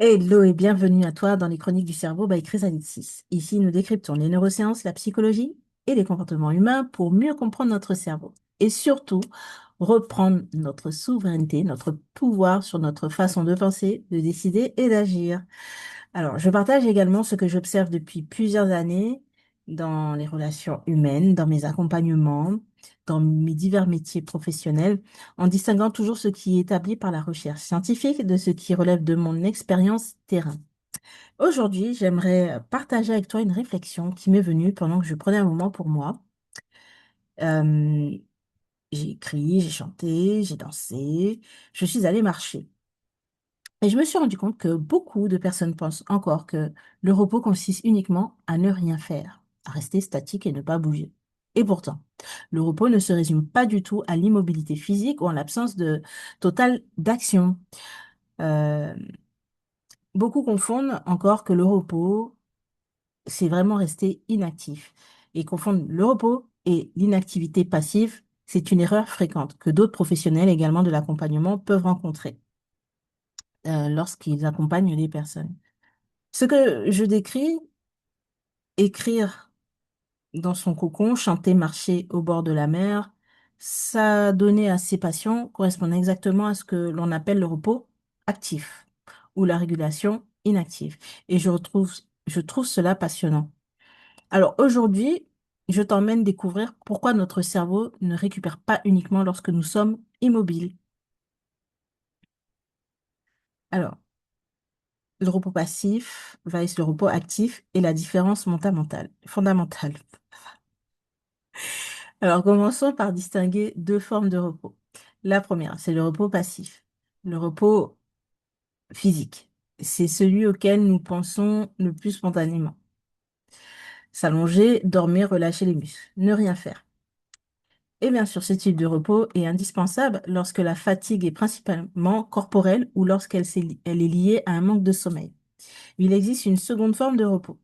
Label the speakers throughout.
Speaker 1: Hello et bienvenue à toi dans les Chroniques du cerveau by Chris Alexis. Ici, nous décryptons les neurosciences, la psychologie et les comportements humains pour mieux comprendre notre cerveau et surtout reprendre notre souveraineté, notre pouvoir sur notre façon de penser, de décider et d'agir. Alors, je partage également ce que j'observe depuis plusieurs années dans les relations humaines, dans mes accompagnements, dans mes divers métiers professionnels, en distinguant toujours ce qui est établi par la recherche scientifique de ce qui relève de mon expérience terrain. Aujourd'hui, j'aimerais partager avec toi une réflexion qui m'est venue pendant que je prenais un moment pour moi. Euh, j'ai écrit, j'ai chanté, j'ai dansé, je suis allée marcher. Et je me suis rendu compte que beaucoup de personnes pensent encore que le repos consiste uniquement à ne rien faire, à rester statique et ne pas bouger. Et pourtant, le repos ne se résume pas du tout à l'immobilité physique ou en l'absence de totale d'action. Euh, Beaucoup confondent encore que le repos, c'est vraiment rester inactif. Et confondre le repos et l'inactivité passive, c'est une erreur fréquente que d'autres professionnels également de l'accompagnement peuvent rencontrer lorsqu'ils accompagnent les personnes. Ce que je décris, écrire dans son cocon, chanter, marcher au bord de la mer, ça donnait à ces patients correspond exactement à ce que l'on appelle le repos actif ou la régulation inactive. Et je trouve cela passionnant. Alors aujourd'hui, je t'emmène découvrir pourquoi notre cerveau ne récupère pas uniquement lorsque nous sommes immobiles. Alors, le repos passif versus le repos actif et la différence fondamentale. Alors, commençons par distinguer deux formes de repos. La première, c'est le repos passif. Le repos physique, c'est celui auquel nous pensons le plus spontanément. S'allonger, dormir, relâcher les muscles, ne rien faire. Et bien sûr, ce type de repos est indispensable lorsque la fatigue est principalement corporelle ou elle est liée à un manque de sommeil. Il existe une seconde forme de repos,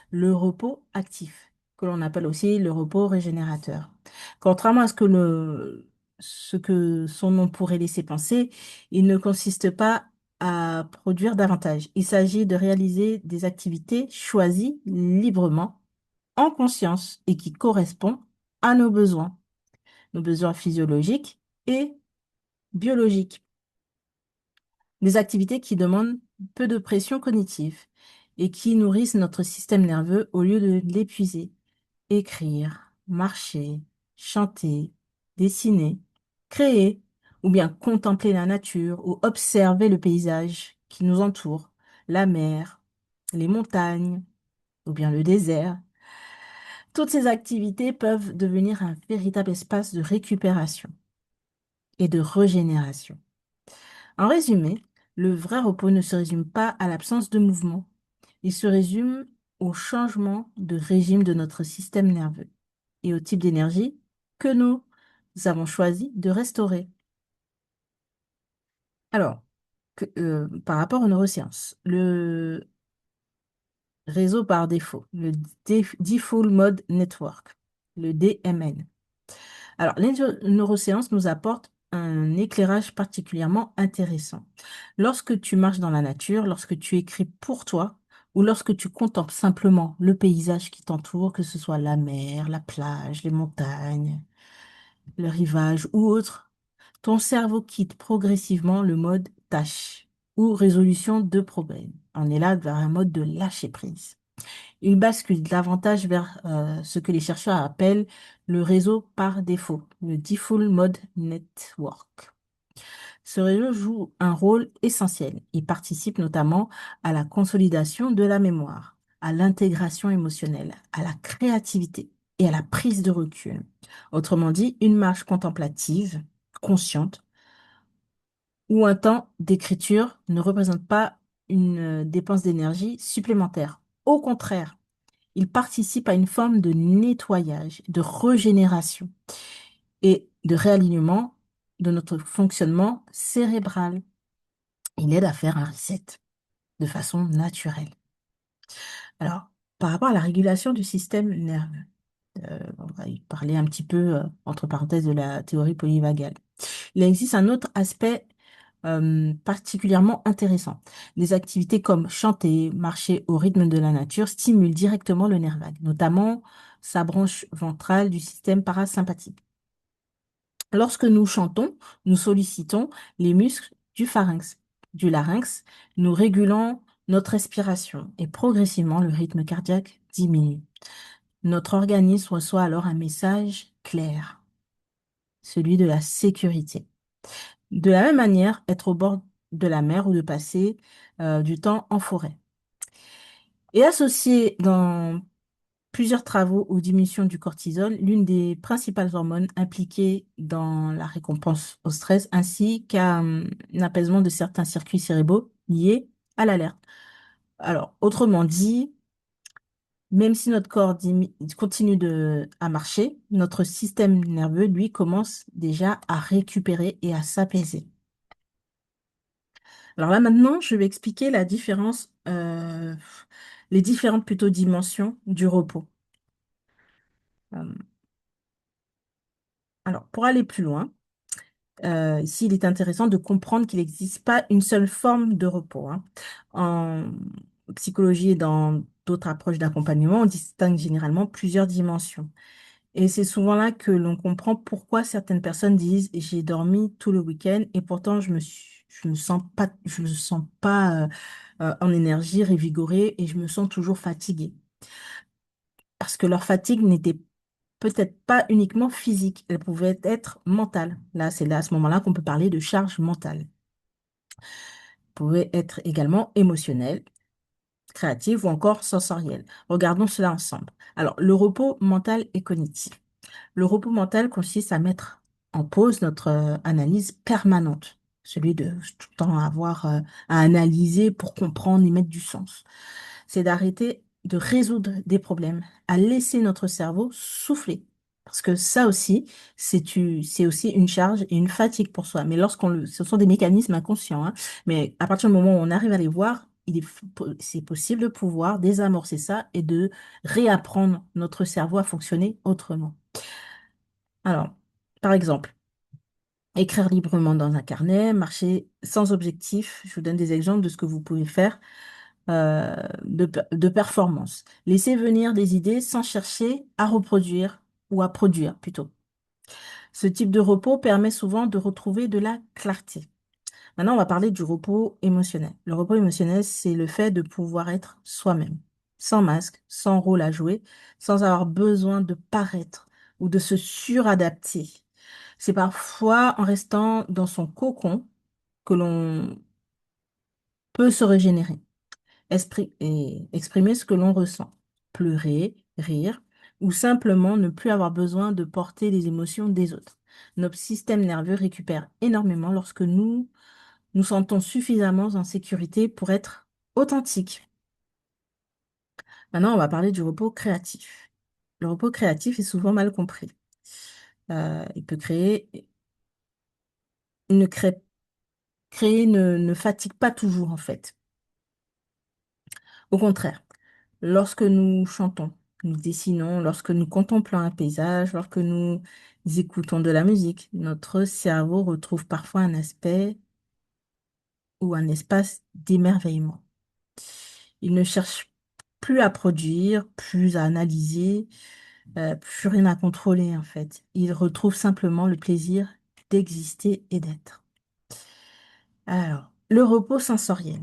Speaker 1: le repos actif, que l'on appelle aussi le repos régénérateur. Contrairement à ce que son nom pourrait laisser penser, il ne consiste pas à produire davantage. Il s'agit de réaliser des activités choisies librement, en conscience et qui correspondent à nos besoins physiologiques et biologiques. Des activités qui demandent peu de pression cognitive et qui nourrissent notre système nerveux au lieu de l'épuiser. Écrire, marcher, chanter, dessiner, créer, ou bien contempler la nature ou observer le paysage qui nous entoure, la mer, les montagnes, ou bien le désert. Toutes ces activités peuvent devenir un véritable espace de récupération et de régénération. En résumé, le vrai repos ne se résume pas à l'absence de mouvement. Il se résume au changement de régime de notre système nerveux et au type d'énergie que nous avons choisi de restaurer. Alors, par rapport aux neurosciences, le réseau par défaut, le Default Mode Network, le DMN. Alors, les neurosciences nous apportent un éclairage particulièrement intéressant. Lorsque tu marches dans la nature, lorsque tu écris pour toi, ou lorsque tu contemples simplement le paysage qui t'entoure, que ce soit la mer, la plage, les montagnes, le rivage ou autre, ton cerveau quitte progressivement le mode tâche ou résolution de problèmes. On est là vers un mode de lâcher prise. Il bascule davantage vers ce que les chercheurs appellent le réseau par défaut, le Default Mode Network. Ce réseau joue un rôle essentiel. Il participe notamment à la consolidation de la mémoire, à l'intégration émotionnelle, à la créativité et à la prise de recul. Autrement dit, une marche contemplative, consciente, ou un temps d'écriture ne représente pas une dépense d'énergie supplémentaire. Au contraire, il participe à une forme de nettoyage, de régénération et de réalignement de notre fonctionnement cérébral. Il aide à faire un reset de façon naturelle. Alors, par rapport à la régulation du système nerveux, on va y parler un petit peu, entre parenthèses, de la théorie polyvagale. Il existe un autre aspect particulièrement intéressants. Des activités comme chanter, marcher au rythme de la nature stimulent directement le nerf vague, notamment sa branche ventrale du système parasympathique. Lorsque nous chantons, nous sollicitons les muscles du larynx, nous régulons notre respiration et progressivement le rythme cardiaque diminue. Notre organisme reçoit alors un message clair, celui de la sécurité. De la même manière, être au bord de la mer ou de passer du temps en forêt. Et associé dans plusieurs travaux aux diminutions du cortisol, l'une des principales hormones impliquées dans la récompense au stress, ainsi qu'un apaisement de certains circuits cérébraux liés à l'alerte. Alors, autrement dit, même si notre corps continue à marcher, notre système nerveux, lui, commence déjà à récupérer et à s'apaiser. Alors là, maintenant, je vais expliquer la différence, les différentes plutôt dimensions du repos. Euh, alors, pour aller plus loin, ici, il est intéressant de comprendre qu'il n'existe pas une seule forme de repos, hein. En psychologie et dans d'autres approches d'accompagnement, on distingue généralement plusieurs dimensions. Et c'est souvent là que l'on comprend pourquoi certaines personnes disent j'ai dormi tout le week-end et pourtant je me sens pas en énergie, revigorée et je me sens toujours fatiguée. Parce que leur fatigue n'était peut-être pas uniquement physique, elle pouvait être mentale. Là, c'est là à ce moment-là qu'on peut parler de charge mentale. Elle pouvait être également émotionnelle, créative ou encore sensorielle. Regardons cela ensemble. Alors, le repos mental et cognitif. Le repos mental consiste à mettre en pause notre analyse permanente, celui de tout le temps avoir à analyser pour comprendre y mettre du sens. C'est d'arrêter de résoudre des problèmes, à laisser notre cerveau souffler. Parce que ça aussi, c'est aussi une charge et une fatigue pour soi. Mais ce sont des mécanismes inconscients, hein. Mais à partir du moment où on arrive à les voir, c'est possible de pouvoir désamorcer ça et de réapprendre notre cerveau à fonctionner autrement. Alors, par exemple, écrire librement dans un carnet, marcher sans objectif. Je vous donne des exemples de ce que vous pouvez faire de performance. Laisser venir des idées sans chercher à reproduire ou à produire plutôt. Ce type de repos permet souvent de retrouver de la clarté. Maintenant, on va parler du repos émotionnel. Le repos émotionnel, c'est le fait de pouvoir être soi-même, sans masque, sans rôle à jouer, sans avoir besoin de paraître ou de se suradapter. C'est parfois en restant dans son cocon que l'on peut se régénérer et exprimer ce que l'on ressent, pleurer, rire, ou simplement ne plus avoir besoin de porter les émotions des autres. Notre système nerveux récupère énormément lorsque nous nous sentons suffisamment en sécurité pour être authentiques. Maintenant, on va parler du repos créatif. Le repos créatif est souvent mal compris. Il peut ne crée- créer ne fatigue pas toujours en fait. Au contraire, lorsque nous chantons, nous dessinons, lorsque nous contemplons un paysage, lorsque nous écoutons de la musique, notre cerveau retrouve parfois un aspect ou un espace d'émerveillement. Il ne cherche plus à produire, plus à analyser, plus rien à contrôler en fait. Il retrouve simplement le plaisir d'exister et d'être. Alors, le repos sensoriel.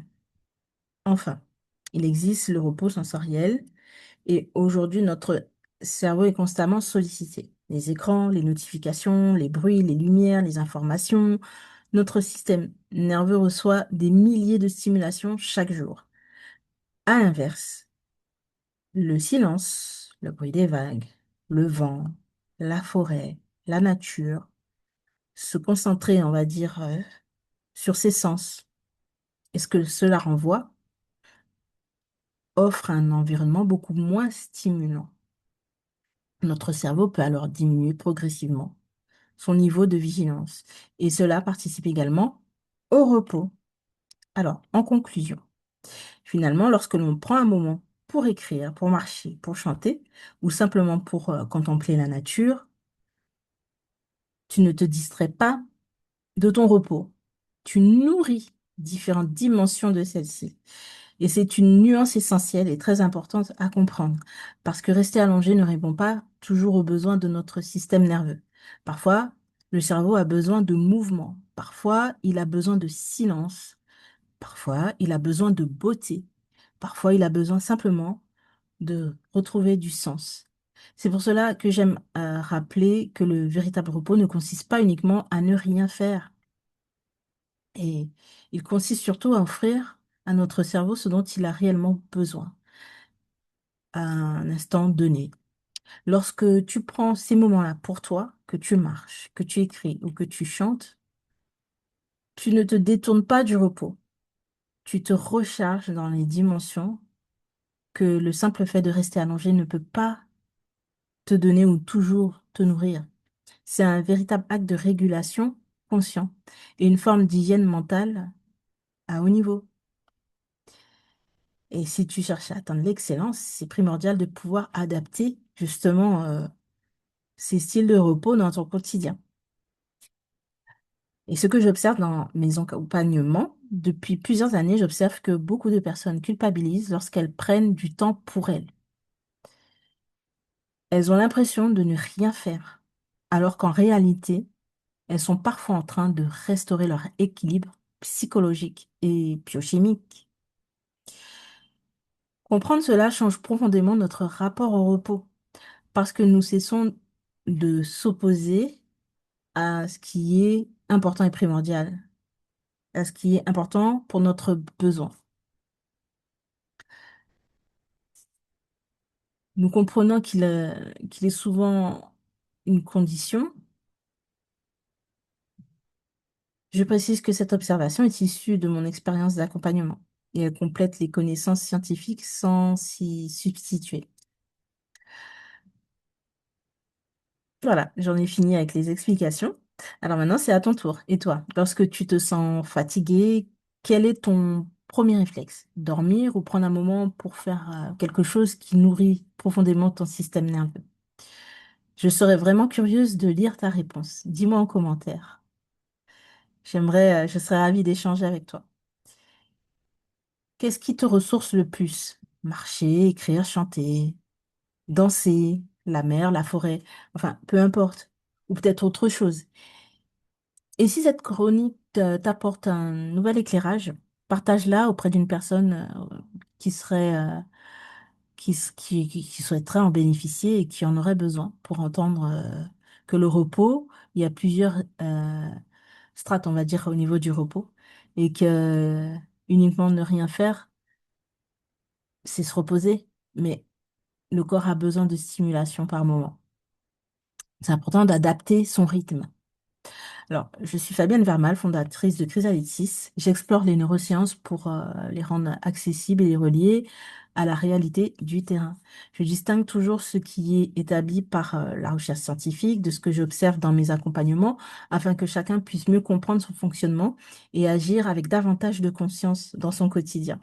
Speaker 1: Enfin, il existe le repos sensoriel. Et aujourd'hui, notre cerveau est constamment sollicité. Les écrans, les notifications, les bruits, les lumières, les informations. Notre système nerveux reçoit des milliers de stimulations chaque jour. À l'inverse, le silence, le bruit des vagues, le vent, la forêt, la nature, se concentrer, on va dire, sur ses sens et ce que cela renvoie, offre un environnement beaucoup moins stimulant. Notre cerveau peut alors diminuer progressivement son niveau de vigilance. Et cela participe également au repos. Alors, en conclusion, finalement, lorsque l'on prend un moment pour écrire, pour marcher, pour chanter, ou simplement pour contempler la nature, tu ne te distrais pas de ton repos. Tu nourris différentes dimensions de celle-ci. Et c'est une nuance essentielle et très importante à comprendre, parce que rester allongé ne répond pas toujours aux besoins de notre système nerveux. Parfois, le cerveau a besoin de mouvement, parfois il a besoin de silence, parfois il a besoin de beauté, parfois il a besoin simplement de retrouver du sens. C'est pour cela que j'aime rappeler que le véritable repos ne consiste pas uniquement à ne rien faire, et il consiste surtout à offrir à notre cerveau ce dont il a réellement besoin à un instant donné. Lorsque tu prends ces moments-là pour toi, que tu marches, que tu écris ou que tu chantes, tu ne te détournes pas du repos. Tu te recharges dans les dimensions que le simple fait de rester allongé ne peut pas te donner ou toujours te nourrir. C'est un véritable acte de régulation conscient et une forme d'hygiène mentale à haut niveau. Et si tu cherches à atteindre l'excellence, c'est primordial de pouvoir adapter justement ces styles de repos dans ton quotidien. Et ce que j'observe dans mes accompagnements, depuis plusieurs années, j'observe que beaucoup de personnes culpabilisent lorsqu'elles prennent du temps pour elles. Elles ont l'impression de ne rien faire, alors qu'en réalité, elles sont parfois en train de restaurer leur équilibre psychologique et biochimique. Comprendre cela change profondément notre rapport au repos, parce que nous cessons de s'opposer à ce qui est important et primordial, à ce qui est important pour notre besoin. Nous comprenons qu'il est souvent une condition. Je précise que cette observation est issue de mon expérience d'accompagnement et elle complète les connaissances scientifiques sans s'y substituer. Voilà, j'en ai fini avec les explications. Alors maintenant, c'est à ton tour. Et toi, lorsque tu te sens fatigué, quel est ton premier réflexe? Dormir ou prendre un moment pour faire quelque chose qui nourrit profondément ton système nerveux? Je serais vraiment curieuse de lire ta réponse. Dis-moi en commentaire. Je serais ravie d'échanger avec toi. Qu'est-ce qui te ressource le plus? Marcher, écrire, chanter, danser, la mer, la forêt, enfin, peu importe. Ou peut-être autre chose. Et si cette chronique t'apporte un nouvel éclairage, partage-la auprès d'une personne qui serait, qui souhaiterait en bénéficier et qui en aurait besoin pour entendre que le repos, il y a plusieurs strates, on va dire, au niveau du repos, et que uniquement ne rien faire, c'est se reposer, mais le corps a besoin de stimulation par moment. C'est important d'adapter son rythme. Alors, je suis Fabienne Vermal, fondatrice de Chrysalis. J'explore les neurosciences pour les rendre accessibles et les relier à la réalité du terrain. Je distingue toujours ce qui est établi par la recherche scientifique de ce que j'observe dans mes accompagnements afin que chacun puisse mieux comprendre son fonctionnement et agir avec davantage de conscience dans son quotidien.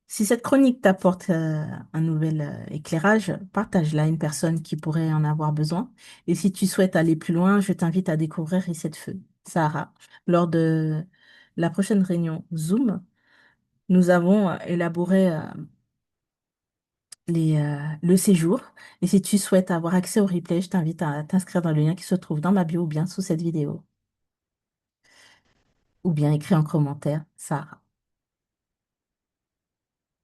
Speaker 1: Si cette chronique t'apporte un nouvel éclairage, partage-la à une personne qui pourrait en avoir besoin. Et si tu souhaites aller plus loin, je t'invite à découvrir Reset Feu, Sahara. Lors de la prochaine réunion Zoom, nous avons élaboré le séjour. Et si tu souhaites avoir accès au replay, je t'invite à t'inscrire dans le lien qui se trouve dans ma bio ou bien sous cette vidéo. Ou bien écrit en commentaire, Sahara.